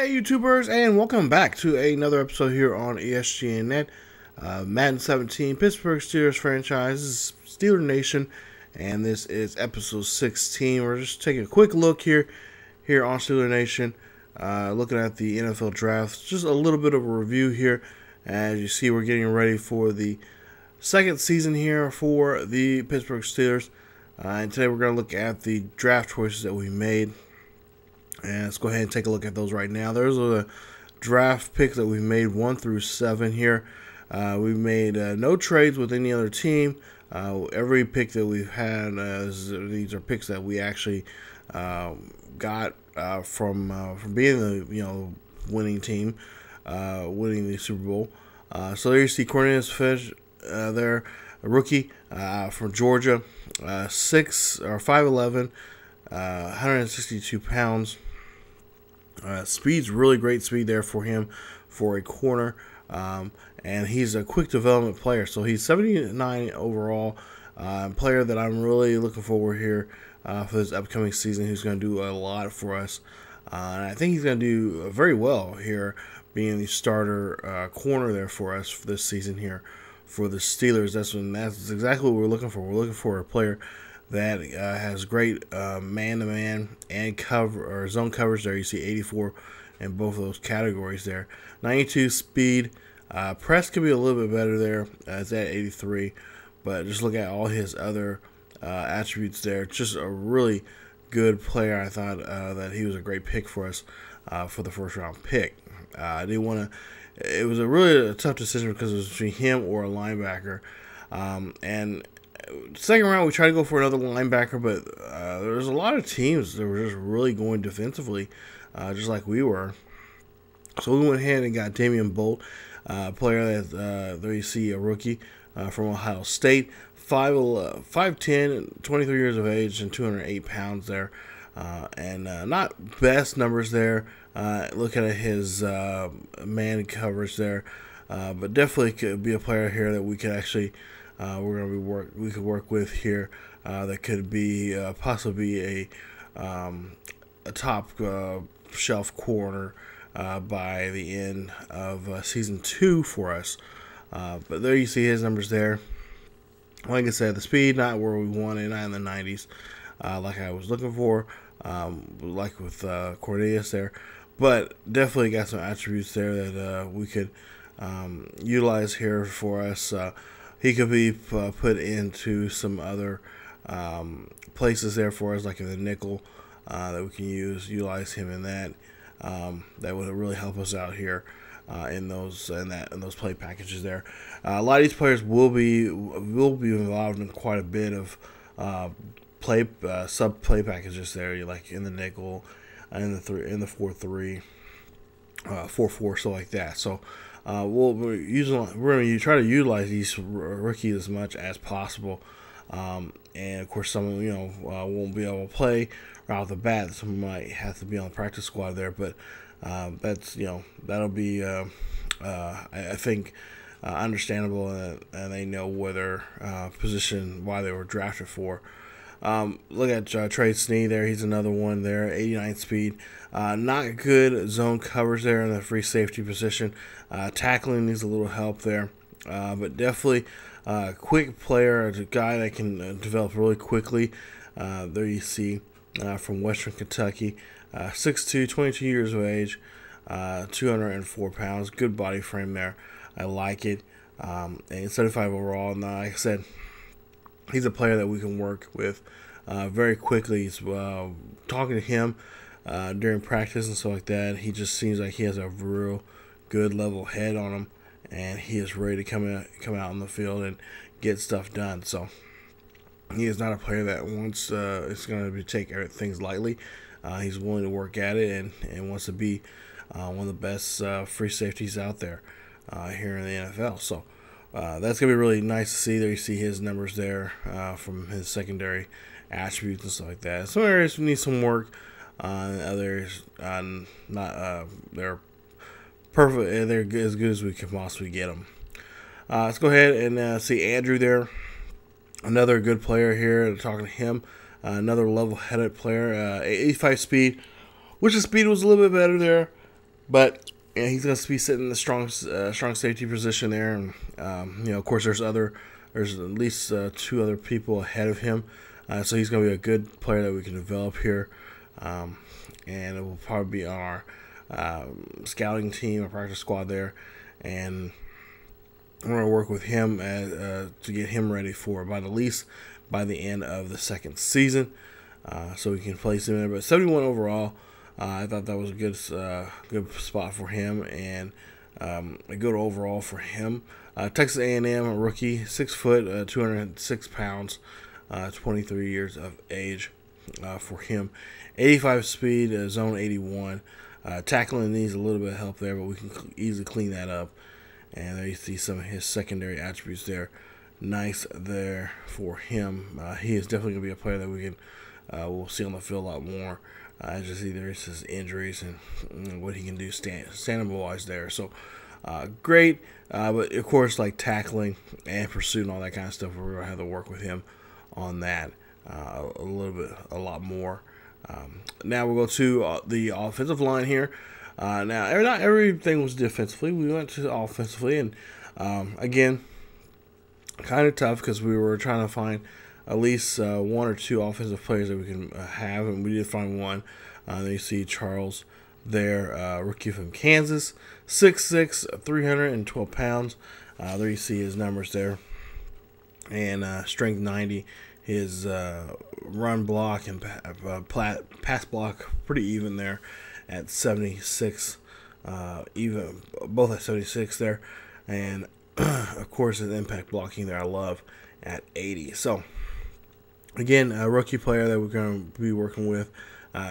Hey YouTubers, and welcome back to another episode here on ESGNet. Madden 17, Pittsburgh Steelers franchise, this is Steeler Nation, and this is episode 16. We're just taking a quick look here on Steeler Nation, looking at the NFL draft. Just a little bit of a review here. As you see, we're getting ready for the second season here for the Pittsburgh Steelers. And today we're going to look at the draft choices that we made. And let's go ahead and take a look at those right now. There's a draft picks that we made 1 through 7 here. We made no trades with any other team. Every pick that we've had, these are picks that we actually got from being the winning team, winning the Super Bowl. So there you see Cornelius Fish there, a rookie from Georgia, 5'11", 162 pounds. Speed's really great speed there for him for a corner, and he's a quick development player. So he's 79 overall, player that I'm really looking forward here for this upcoming season. Who's going to do a lot for us, and I think he's going to do very well here, being the starter corner there for us for this season here for the Steelers. That's exactly what we're looking for. We're looking for a player that has great man-to-man and cover or zone coverage there. You see 84 in both of those categories there. 92 speed. Press could be a little bit better there. It's at 83. But just look at all his other attributes there. Just a really good player. I thought that he was a great pick for us for the first-round pick. I didn't want to. It was a tough decision because it was between him or a linebacker. And second round, we tried to go for another linebacker, but there's a lot of teams that were just really going defensively, just like we were. So we went ahead and got Damian Bolt, player that there you see a rookie from Ohio State, 5'10", 23 years of age, and 208 pounds there, and not best numbers there. Looking at his man coverage there, but definitely could be a player here that we could actually. We could work with here that could be possibly a top shelf corner by the end of season 2 for us. But there you see his numbers there. Like I said, the speed not where we wanted, not in the 90s, like I was looking for, like with Cornelius there. But definitely got some attributes there that we could utilize here for us. He could be put into some other places there for us, like in the nickel, that we can utilize him in that. That would really help us out here in those play packages there. A lot of these players will be involved in quite a bit of sub play packages there, like in the nickel, in the 4-3, 4-4, so like that. So. We're going to try to utilize these rookies as much as possible, and of course some won't be able to play right off the bat. Some might have to be on the practice squad there, but that's that'll be I think understandable, and they know whether position why they were drafted for. Look at Trey Sneed there. He's another one there. 89 speed. Not good zone coverage there in the free safety position. Tackling needs a little help there. But definitely quick player. A guy that can develop really quickly. There you see from Western Kentucky. 6'2", 22 years of age. 204 pounds. Good body frame there. I like it. And 75 overall. And like I said, he's a player that we can work with very quickly. He's, talking to him during practice and stuff like that, he just seems like he has a real good level head on him, and he is ready to come out on the field and get stuff done. So he is not a player that wants it's going to take things lightly. He's willing to work at it and wants to be one of the best free safeties out there here in the NFL. So that's going to be really nice to see. There you see his numbers there from his secondary attributes and stuff like that. Some areas need some work. Others not. They're perfect. They're as good as we can possibly get them. Let's go ahead and see Andrew there. Another good player here. Talking to him. Another level-headed player. 85 speed. Which the speed was a little bit better there. But yeah, he's going to be sitting in the strong safety position there, and of course, there's at least 2 other people ahead of him, so he's going to be a good player that we can develop here, and it will probably be on our scouting team, our practice squad there, and we're going to work with him to get him ready for at least by the end of the second season, so we can place him in there. But 71 overall. I thought that was a good spot for him, and a good overall for him. Texas A&M, a rookie, 6 foot, 206 pounds, 23 years of age for him. 85 speed, zone 81. Tackling needs a little bit of help there, but we can easily clean that up. And there you see some of his secondary attributes there. Nice there for him. He is definitely going to be a player that we can we'll see on the field a lot more. As you see, there's his injuries and what he can do stand-up-wise there. So, great. But, of course, like tackling and pursuit and all that kind of stuff, we're going to have to work with him on that a lot more. Now we'll go to the offensive line here. Now, not everything was defensively. We went to offensively, and, again, kind of tough because we were trying to find at least 1 or 2 offensive players that we can have, and we did find one. There you see Charles there, rookie from Kansas, 6'6", 312 pounds. There you see his numbers there, and strength 90. His run block and pass block pretty even there at 76, even both at 76 there, and of course his impact blocking there I love at 80. So. Again, a rookie player that we're going to be working with,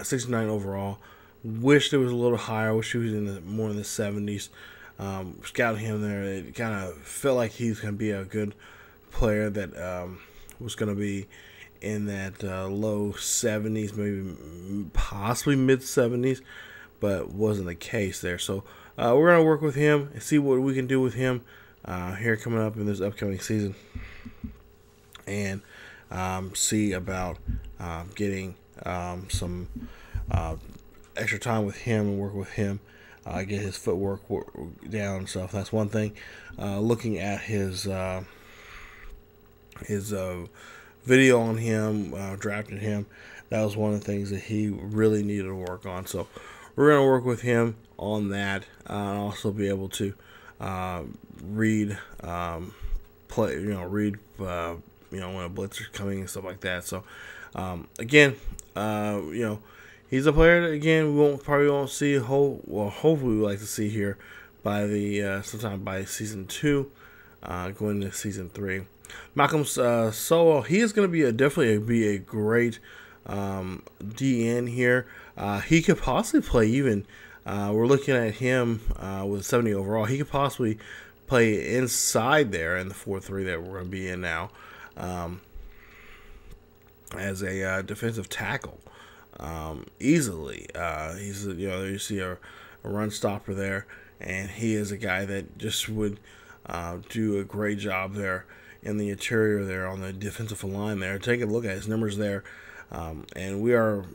69 overall. Wish it was a little higher. Wish he was more in the 70s. Scouting him there, it kind of felt like he's going to be a good player that was going to be in that low 70s, maybe possibly mid 70s, but wasn't the case there. So we're going to work with him and see what we can do with him here coming up in this upcoming season, and see about getting some extra time with him and work with him, get his footwork down and stuff. That's one thing. Looking at his video on him, drafting him, that was one of the things that he really needed to work on. So we're going to work with him on that, and also be able to read when a blitz is coming and stuff like that. So, again, he's a player that, again, we probably won't see hopefully we like to see here by the sometime by season 2, going into season 3. Malcolm Sowell, he is going to be definitely be a great DN here. He could possibly play even. We're looking at him with 70 overall. He could possibly play inside there in the 4-3 that we're going to be in now. As a defensive tackle, easily. He's there you see a run stopper there, and he is a guy that just would do a great job there in the interior there on the defensive line there. Take a look at his numbers there, and we are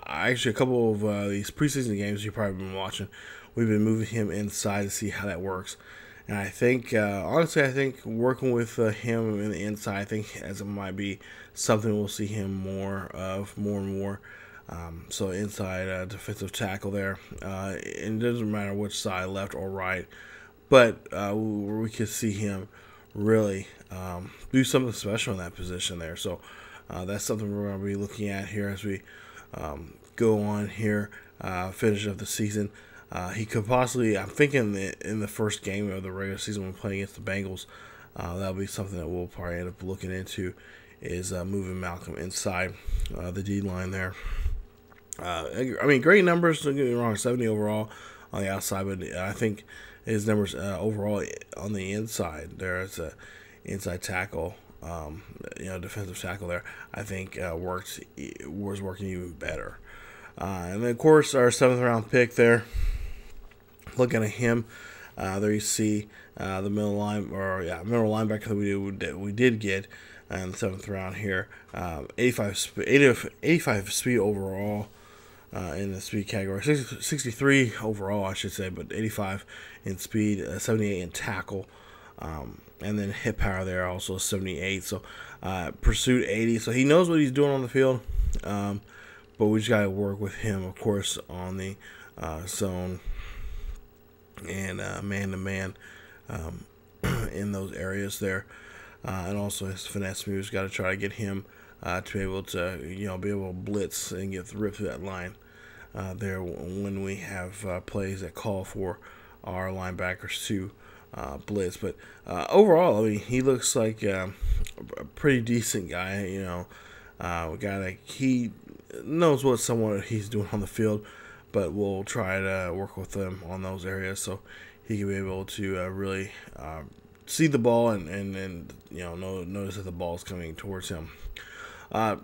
actually a couple of these preseason games you've probably been watching. We've been moving him inside to see how that works. And I think, honestly, working with him in the inside, I think as it might be something we'll see him more and more. So inside defensive tackle there. It doesn't matter which side, left or right. But we could see him really do something special in that position there. So that's something we're going to be looking at here as we go on here, finish up the season. He could possibly, I'm thinking in the first game of the regular season when we're playing against the Bengals, that'll be something that we'll probably end up looking into, is moving Malcolm inside the D-line there. Great numbers, don't get me wrong, 70 overall on the outside, but I think his numbers overall on the inside there as a inside tackle, defensive tackle there, I think was working even better. And then, of course, our 7th round pick there. Looking at him, there you see the middle linebacker that we did get in the 7th round here. 85 speed overall. in the speed category. 63 overall, I should say, but 85 in speed, 78 in tackle, and then hit power there also 78. So pursuit 80. So he knows what he's doing on the field, but we just got to work with him, of course, on the zone and man-to-man in those areas there. And also his finesse moves, got to try to get him to be able to, be able to blitz and get ripped through that line there when we have plays that call for our linebackers to blitz. But overall, I mean, he looks like a pretty decent guy. A guy that he knows what he's doing on the field, but we'll try to work with him on those areas so he can be able to really see the ball and notice that the ball is coming towards him.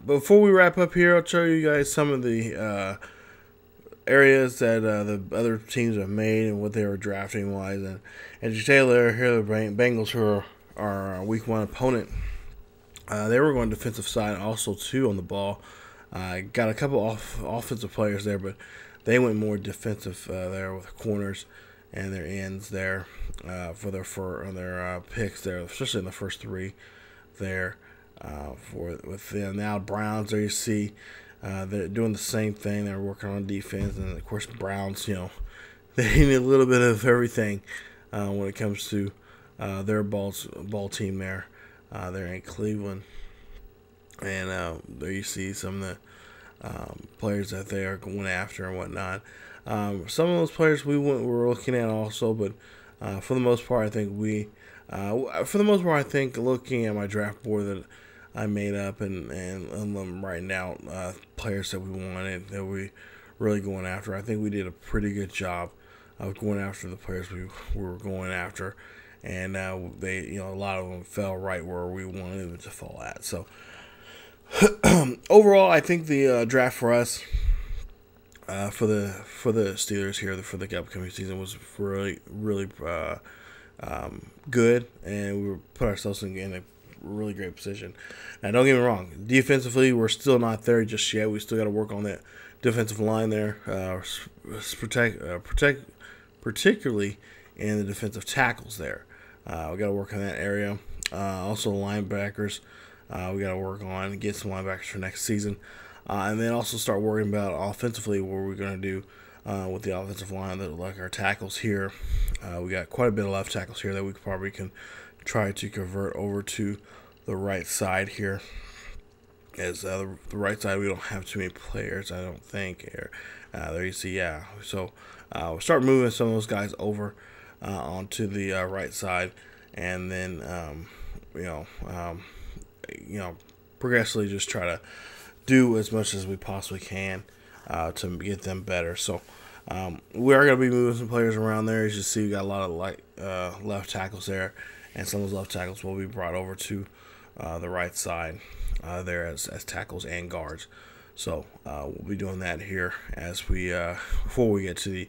Before we wrap up here, I'll show you guys some of the areas that the other teams have made and what they were drafting wise. And as you say there, here are the Bengals, who are our week 1 opponent. They were going defensive side also too on the ball. Got a couple offensive players there, but they went more defensive there with the corners and their ends there for their picks there, especially in the first 3 there. With the now Browns, there you see they're doing the same thing. They're working on defense, and of course Browns, they need a little bit of everything when it comes to their ball team there. They're in Cleveland, and there you see some of the players that they are going after and whatnot. Some of those players we're looking at also, but for the most part, I think looking at my draft board that I made up and I'm writing out players that we wanted, that we really going after. I think we did a pretty good job of going after the players we were going after, and they, a lot of them fell right where we wanted them to fall at. So overall, I think the draft for us, for the Steelers here for the upcoming season was really good, and we put ourselves in a really great position. Now, don't get me wrong, defensively we're still not there just yet. We still got to work on that defensive line there, particularly in the defensive tackles there. We got to work on that area. Also linebackers, we got to work on and get some linebackers for next season. And then also start worrying about offensively what we're going to do with the offensive line, like our tackles here. We got quite a bit of left tackles here that we probably can try to convert over to the right side here. As the right side, we don't have too many players, I don't think. There you see, yeah. So we'll start moving some of those guys over onto the right side, and then progressively just try to do as much as we possibly can to get them better. So we are going to be moving some players around there. As you see, we got a lot of left tackles there, and some of those left tackles will be brought over to the right side there as tackles and guards. So we'll be doing that here as we before we get to the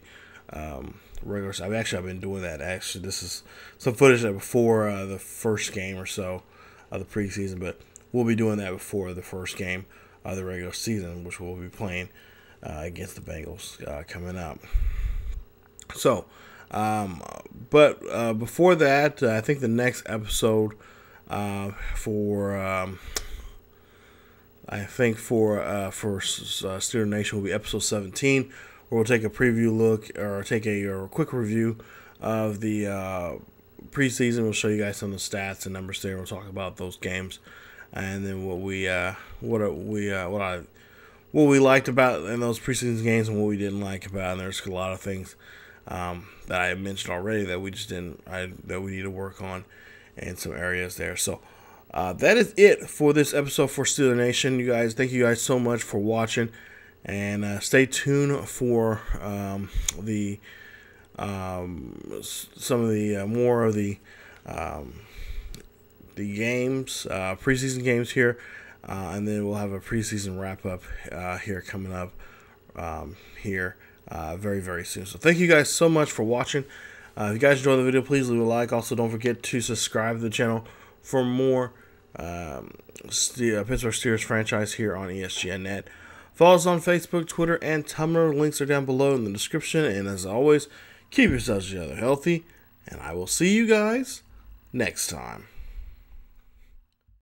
regular side. I've been doing that. Actually, this is some footage that before the first game or so of the preseason, but we'll be doing that before the first game of the regular season, which we'll be playing against the Bengals coming up. So, but before that, I think the next episode for Steeler Nation will be episode 17, where we'll take a preview look or take a quick review of the preseason. We'll show you guys some of the stats and numbers there. We'll talk about those games, and then what we liked about in those preseason games and what we didn't like about. And there's a lot of things that I mentioned already that we just that we need to work on in some areas there. So that is it for this episode for Steeler Nation. You guys, thank you guys so much for watching, and stay tuned for some of the more of the games, preseason games here, and then we'll have a preseason wrap up here coming up here very, very soon. So thank you guys so much for watching. If you guys enjoyed the video, please leave a like. Also, don't forget to subscribe to the channel for more Pittsburgh Steelers franchise here on ESGNet. Follow us on Facebook, Twitter, and Tumblr. Links are down below in the description. And as always, keep yourselves together healthy, and I will see you guys next time.